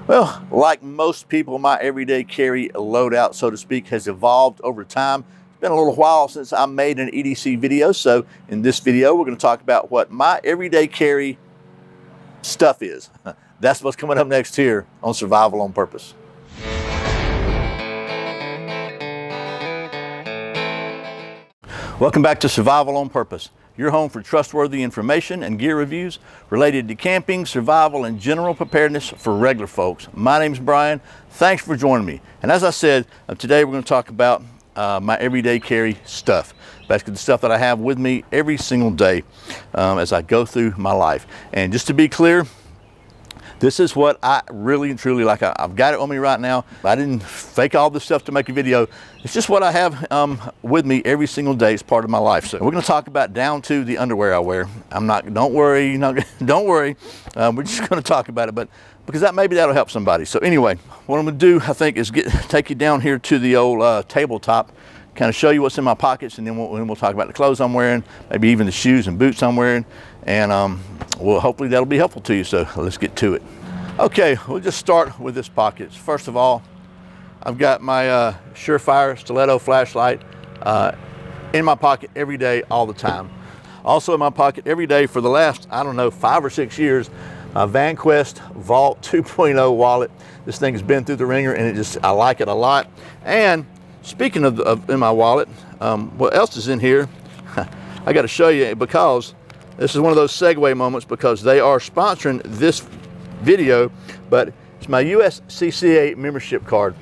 Well, like most people, my everyday carry loadout, so to speak, has evolved over time. It's been a little while since I made an EDC video, so in this video, we're going to talk about what my everyday carry stuff is. That's what's coming up next here on Survival on Purpose. Welcome back to Survival on Purpose, your home for trustworthy information and gear reviews related to camping, survival, and general preparedness for regular folks. My name's Brian. Thanks for joining me. And as I said, today we're going to talk about my everyday carry stuff. Basically the stuff that I have with me every single day as I go through my life. And just to be clear, this is what I really and truly like. I've got it on me right now. I didn't fake all this stuff to make a video. It's just what I have with me every single day as part of my life. So we're going to talk about down to the underwear I wear. Don't worry, don't worry. We're just going to talk about it, but because that'll help somebody. So anyway, what I'm going to do, I think, is take you down here to the old tabletop, kind of show you what's in my pockets, and then we'll talk about the clothes I'm wearing, maybe even the shoes and boots I'm wearing, and well, hopefully that'll be helpful to you. So let's get to it. Okay, we'll just start with this pocket. First of all, I've got my Surefire stiletto flashlight in my pocket every day, all the time. Also in my pocket every day for the last, I don't know, 5 or 6 years, a VanQuest Vault 2.0 wallet. This thing has been through the ringer, and I like it a lot. And speaking of in my wallet, what else is in here? I got to show you, because this is one of those segue moments, because they are sponsoring this video, but it's my USCCA membership card.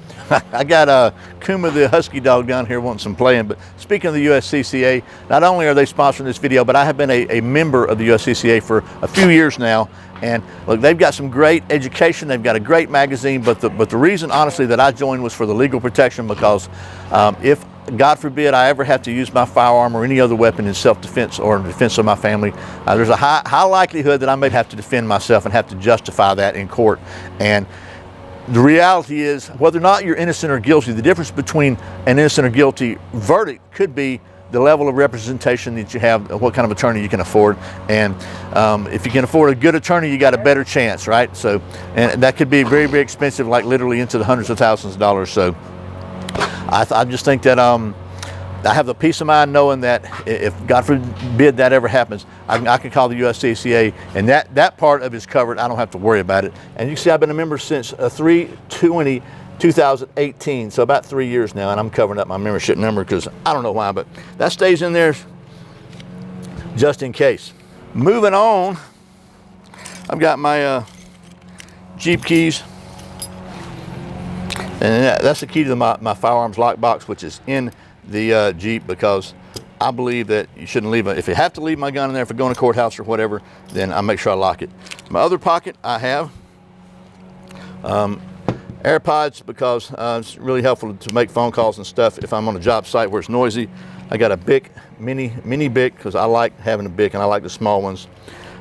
I got Kuma the Husky dog down here wanting some playing, but speaking of the USCCA, not only are they sponsoring this video, but I have been a member of the USCCA for a few years now. And look, they've got some great education, they've got a great magazine, but the reason honestly that I joined was for the legal protection, because if God forbid I ever have to use my firearm or any other weapon in self-defense or in defense of my family, there's a high likelihood that I may have to defend myself and have to justify that in court. And the reality is, whether or not you're innocent or guilty, the difference between an innocent or guilty verdict could be the level of representation that you have, what kind of attorney you can afford. And if you can afford a good attorney, you got a better chance, right? So, and that could be very, very expensive, like literally into the hundreds of thousands of dollars. So I just think that I have the peace of mind knowing that if God forbid that ever happens, I can call the USCCA, and that part of it is covered. I don't have to worry about it. And you can see I've been a member since 3/20/2018, so about 3 years now, and I'm covering up my membership number because I don't know why, but that stays in there just in case. Moving on, I've got my Jeep keys. And that's the key to my firearms lockbox, which is in the Jeep, because I believe that you shouldn't leave it. If you have to leave my gun in there for going to courthouse or whatever, then I make sure I lock it. My other pocket, I have AirPods, because it's really helpful to make phone calls and stuff if I'm on a job site where it's noisy. I got a Bic, mini Bic, because I like having a Bic and I like the small ones.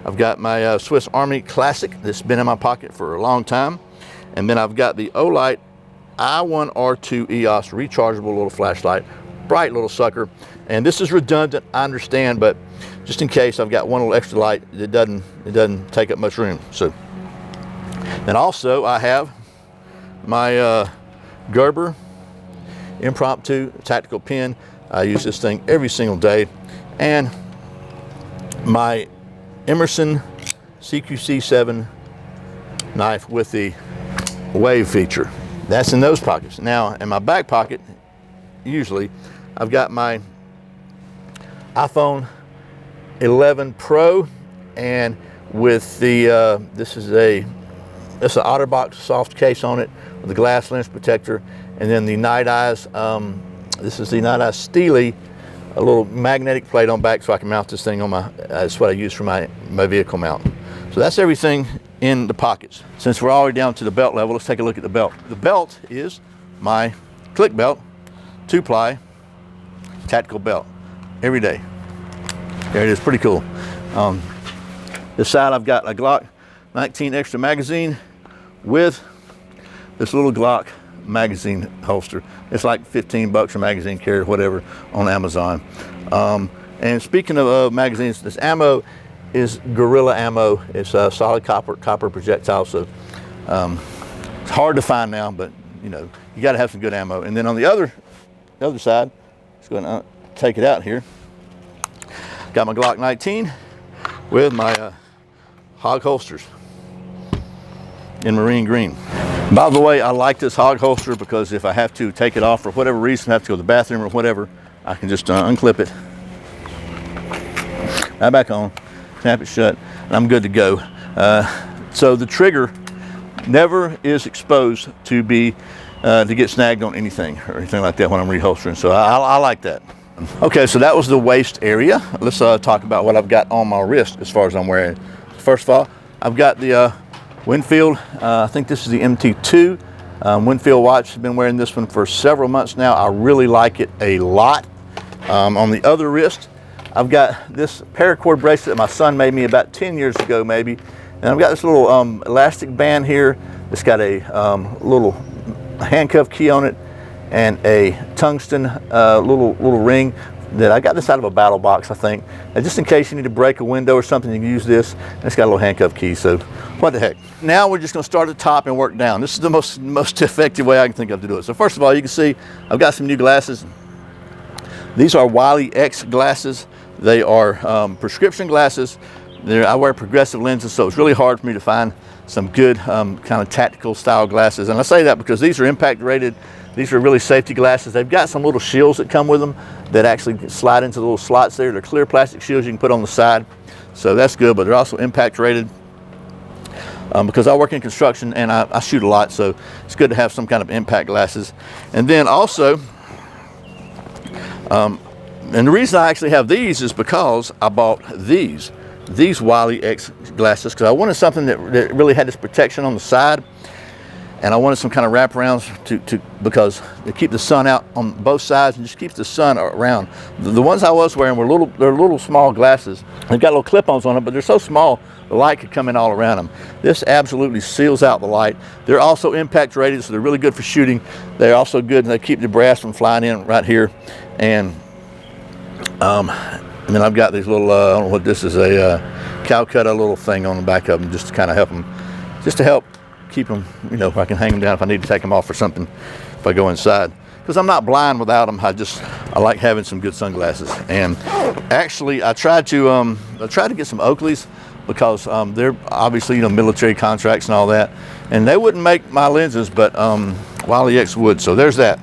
I've got my Swiss Army Classic that's been in my pocket for a long time. And then I've got the Olight I1R2 EOS rechargeable little flashlight, bright little sucker. And this is redundant, I understand, but just in case, I've got one little extra light. It doesn't take up much room. So, and also I have my Gerber Impromptu tactical pen. I use this thing every single day, and my Emereson CQC7 knife with the wave feature. That's in those pockets. Now, in my back pocket, usually, I've got my iPhone 11 Pro, and with the, this is an OtterBox soft case on it with a glass lens protector, and then the Night Eyes, this is the Night Eyes Steely, a little magnetic plate on back so I can mount this thing on that's what I use for my vehicle mount. So that's everything in the pockets. Since we're already down to the belt level, let's take a look at the belt. The belt is my click belt, 2-ply tactical belt, every day. There it is, pretty cool. This side I've got a Glock 19 extra magazine with this little Glock magazine holster. It's like 15 bucks a magazine carry or whatever on Amazon. And speaking of magazines, this ammo is Gorilla ammo. It's a solid copper projectile, so It's hard to find now, but you know, you got to have some good ammo. And then on the other side, let's go ahead and take it out here. Got my Glock 19 with my hog holsters in marine green. By the way, I like this hog holster because if I have to take it off for whatever reason, I have to go to the bathroom or whatever, I can just unclip it, right back on, snap it shut, and I'm good to go. So the trigger never is exposed to get snagged on anything or anything like that when I'm reholstering. So I like that. Okay, so that was the waist area. Let's talk about what I've got on my wrist as far as I'm wearing. First of all, I've got the Winfield, I think this is the MT2 Winfield watch. I've been wearing this one for several months now. I really like it a lot. On the other wrist, I've got this paracord bracelet my son made me about 10 years ago maybe. And I've got this little elastic band here. It's got a little handcuff key on it and a tungsten little ring that I got this out of a battle box, I think. And just in case you need to break a window or something, you can use this. And it's got a little handcuff key, so what the heck. Now we're just gonna start at the top and work down. This is the most effective way I can think of to do it. So first of all, you can see I've got some new glasses. These are Wiley X glasses. They are prescription glasses. I wear progressive lenses, so it's really hard for me to find some good kind of tactical style glasses. And I say that because these are impact rated. These are really safety glasses. They've got some little shields that come with them that actually slide into the little slots there. They're clear plastic shields you can put on the side. So that's good, but they're also impact rated. Because I work in construction and I shoot a lot, so it's good to have some kind of impact glasses. And then also, and the reason I actually have these is because I bought these Wiley X glasses because I wanted something that really had this protection on the side, and I wanted some kind of wraparounds because they keep the sun out on both sides and just keeps the sun around. The ones I was wearing were they're little small glasses. They've got little clip-ons on them, but they're so small the light could come in all around them. This absolutely seals out the light. They're also impact rated, so they're really good for shooting. They're also good, and they keep the brass from flying in right here. And then I've got these little, I don't know what this is, a Calcutta little thing on the back of them just to kind of help them, just to help keep them, you know, if I can hang them down if I need to take them off or something if I go inside. Because I'm not blind without them. I like having some good sunglasses. And actually, I tried to get some Oakleys because they're obviously, you know, military contracts and all that. And they wouldn't make my lenses, but Wiley X would. So there's that.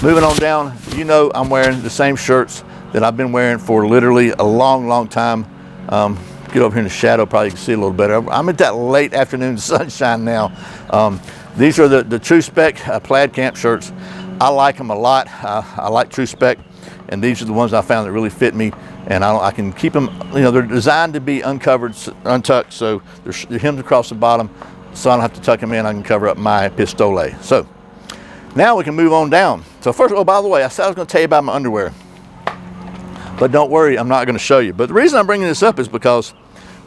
Moving on down, you know, I'm wearing the same shirts that I've been wearing for literally a long time. Get over here in the shadow, probably you can see a little better. I'm at that late afternoon sunshine now. These are the TruSpec Plaid camp shirts. I like them a lot. I like TruSpec, and these are the ones I found that really fit me. And I can keep them, you know, they're designed to be uncovered, untucked, so they're hemmed across the bottom, so I don't have to tuck them in. I can cover up my pistole. So now we can move on down. So first, oh, by the way, I said I was going to tell you about my underwear. But don't worry, I'm not going to show you. But the reason I'm bringing this up is because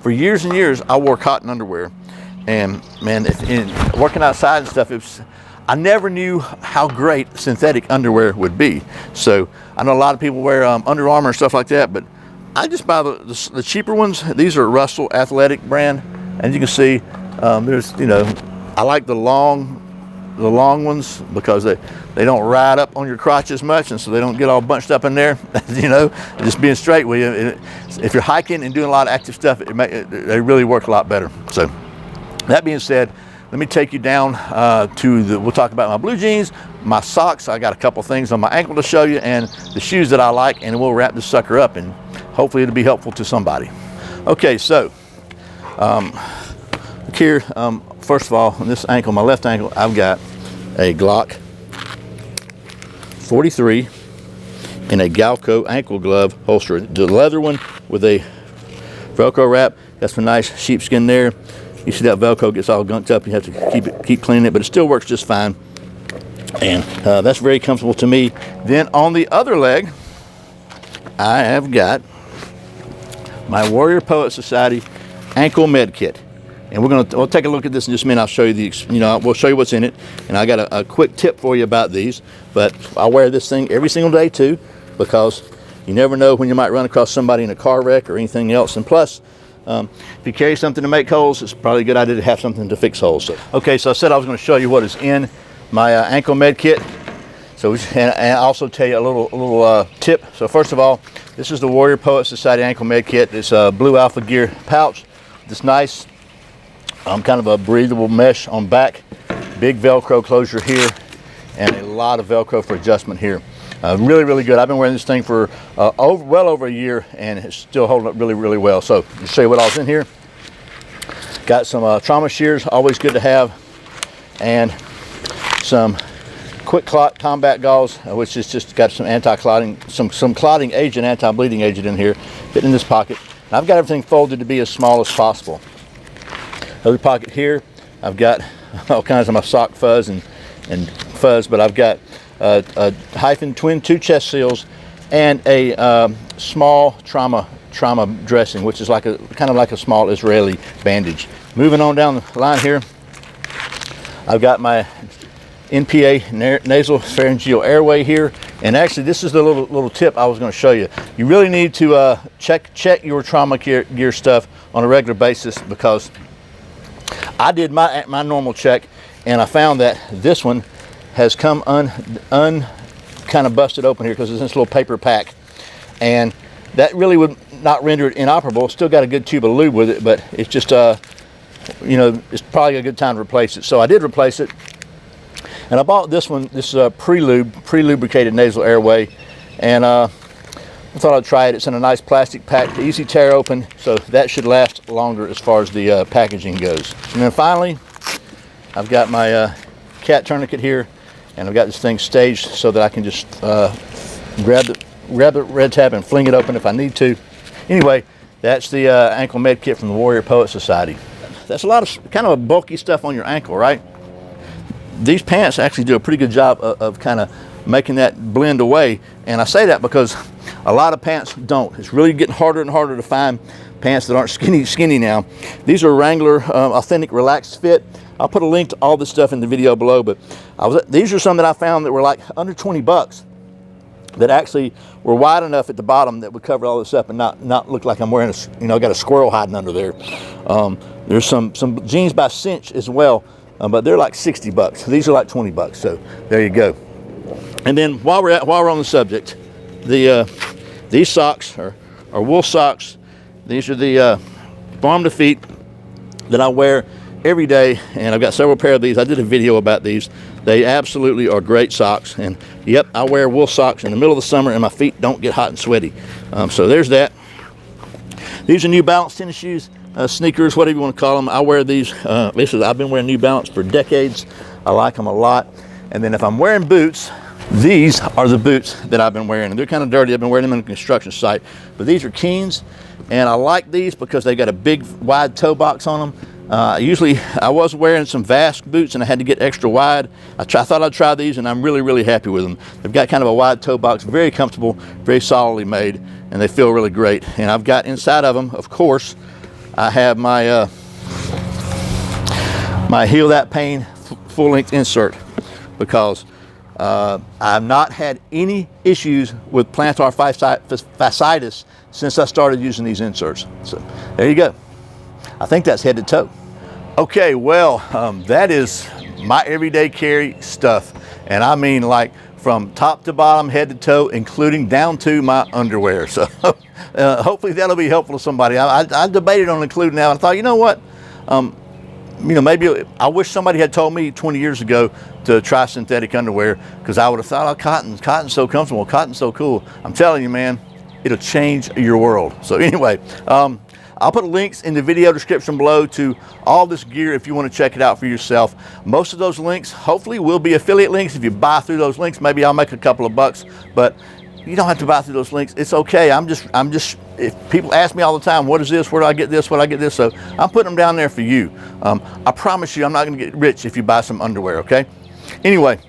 for years and years, I wore cotton underwear. And man, working outside and stuff, I never knew how great synthetic underwear would be. So I know a lot of people wear Under Armour and stuff like that, but I just buy the cheaper ones. These are Russell Athletic brand. And you can see there's, you know, I like the long ones because they don't ride up on your crotch as much, and so they don't get all bunched up in there. You know, just being straight with you. If you're hiking and doing a lot of active stuff, they really work a lot better. So that being said, let me take you down we'll talk about my blue jeans, my socks. I got a couple things on my ankle to show you, and the shoes that I like, and we'll wrap this sucker up, and hopefully it'll be helpful to somebody. Okay, so here, first of all, on this ankle, my left ankle, I've got a Glock 43 in a Galco ankle glove holster. The leather one with a Velcro wrap. Got some nice sheepskin there. You see that Velcro gets all gunked up. You have to keep cleaning it, but it still works just fine. And that's very comfortable to me. Then on the other leg, I have got my Warrior Poet Society ankle med kit. And we'll take a look at this in just a minute. I'll show you we'll show you what's in it. And I got a quick tip for you about these. But I wear this thing every single day too, because you never know when you might run across somebody in a car wreck or anything else. And plus, If you carry something to make holes, it's probably a good idea to have something to fix holes. So, okay, so I said I was going to show you what is in my ankle med kit. So, and also tell you a little tip. So first of all, this is the Warrior Poet Society ankle med kit. It's a blue Alpha Gear pouch. This nice, kind of a breathable mesh on back, big Velcro closure here, and a lot of Velcro for adjustment here. Really, really good. I've been wearing this thing for well over a year, and it's still holding up really, really well. So, to show you what all's in here, got some trauma shears, always good to have, and some quick clot combat gauze, which is just got some anti-clotting, some clotting agent, anti-bleeding agent in here, fitting in this pocket. And I've got everything folded to be as small as possible. Other pocket here, I've got all kinds of my sock fuzz and fuzz, but I've got a hyphen twin 2 chest seals and a small trauma dressing, which is like kind of like a small Israeli bandage. Moving on down the line here, I've got my NPA nasal pharyngeal airway here, and actually this is the little tip I was going to show you. You really need to check your trauma gear stuff on a regular basis, because I did my normal check and I found that this one has come kind of busted open here because it's in this little paper pack, and that really would not render it inoperable. Still got a good tube of lube with it, but it's just you know, it's probably a good time to replace it. So I did replace it, and I bought this one. This is a pre-lubricated nasal airway, and I thought I'd try it. It's in a nice plastic pack, easy tear open, so that should last longer as far as the packaging goes. And then finally, I've got my cat tourniquet here, and I've got this thing staged so that I can just grab the red tab and fling it open if I need to. Anyway, that's the ankle med kit from the Warrior Poet Society. That's a lot of kind of bulky stuff on your ankle, right? These pants actually do a pretty good job of kind of making that blend away, and I say that because a lot of pants don't. It's really getting harder and harder to find pants that aren't skinny now. These are Wrangler Authentic Relaxed Fit. I'll put a link to all this stuff in the video below, but these are some that I found that were like under 20 bucks that actually were wide enough at the bottom that would cover all this up and not look like I'm wearing got a squirrel hiding under there. There's some jeans by Cinch as well, but they're like 60 bucks. These are like 20 bucks, so there you go. And then while we're on the subject, these socks are wool socks. These are the farm to feet that I wear every day, and I've got several pair of these. I did a video about these. They absolutely are great socks, and yep, I wear wool socks in the middle of the summer and my feet don't get hot and sweaty. So there's that. These are New Balance tennis shoes, sneakers, whatever you want to call them. I wear these. I've been wearing New Balance for decades. I like them a lot. And then if I'm wearing boots, these are the boots that I've been wearing, and they're kind of dirty. I've been wearing them in a construction site, but these are Keens, and I like these because they got a big wide toe box on them. Usually I was wearing some Vast boots and I had to get extra wide. I thought I'd try these, and I'm really, really happy with them. They've got kind of a wide toe box, very comfortable, very solidly made, and they feel really great. And I've got inside of them, of course, I have my my Heal That Pain full-length insert, because I've not had any issues with plantar fasciitis since I started using these inserts. So there you go. I think that's head to toe. Okay, well, that is my everyday carry stuff. And I mean, like, from top to bottom, head to toe, including down to my underwear. So hopefully that'll be helpful to somebody. I debated on including that. I thought, you know what? Maybe I wish somebody had told me 20 years ago to try synthetic underwear, because I would have thought, oh, cotton's so comfortable, cotton's so cool. I'm telling you, man, it'll change your world. So anyway, I'll put links in the video description below to all this gear if you want to check it out for yourself. Most of those links hopefully will be affiliate links. If you buy through those links, maybe I'll make a couple of bucks, but you don't have to buy through those links. It's okay. I'm just, if people ask me all the time, what is this? Where do I get this? Where do I get this? So I'm putting them down there for you. I promise you, I'm not going to get rich if you buy some underwear, okay? Anyway,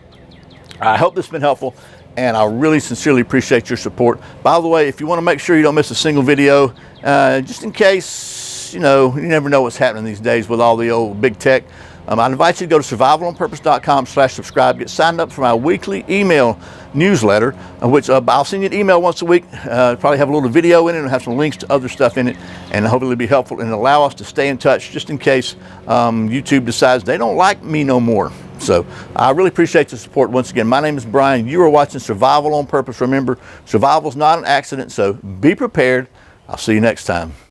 I hope this has been helpful, and I really sincerely appreciate your support. By the way, if you want to make sure you don't miss a single video, just in case, you never know what's happening these days with all the old big tech, I invite you to go to survivalonpurpose.com/subscribe. Get signed up for my weekly email newsletter, which I'll send you an email once a week. Probably have a little video in it and have some links to other stuff in it, and hopefully it'll be helpful and allow us to stay in touch just in case YouTube decides they don't like me no more. So I really appreciate the support. Once again, my name is Brian. You are watching Survival on Purpose. Remember, survival is not an accident, so be prepared. I'll see you next time.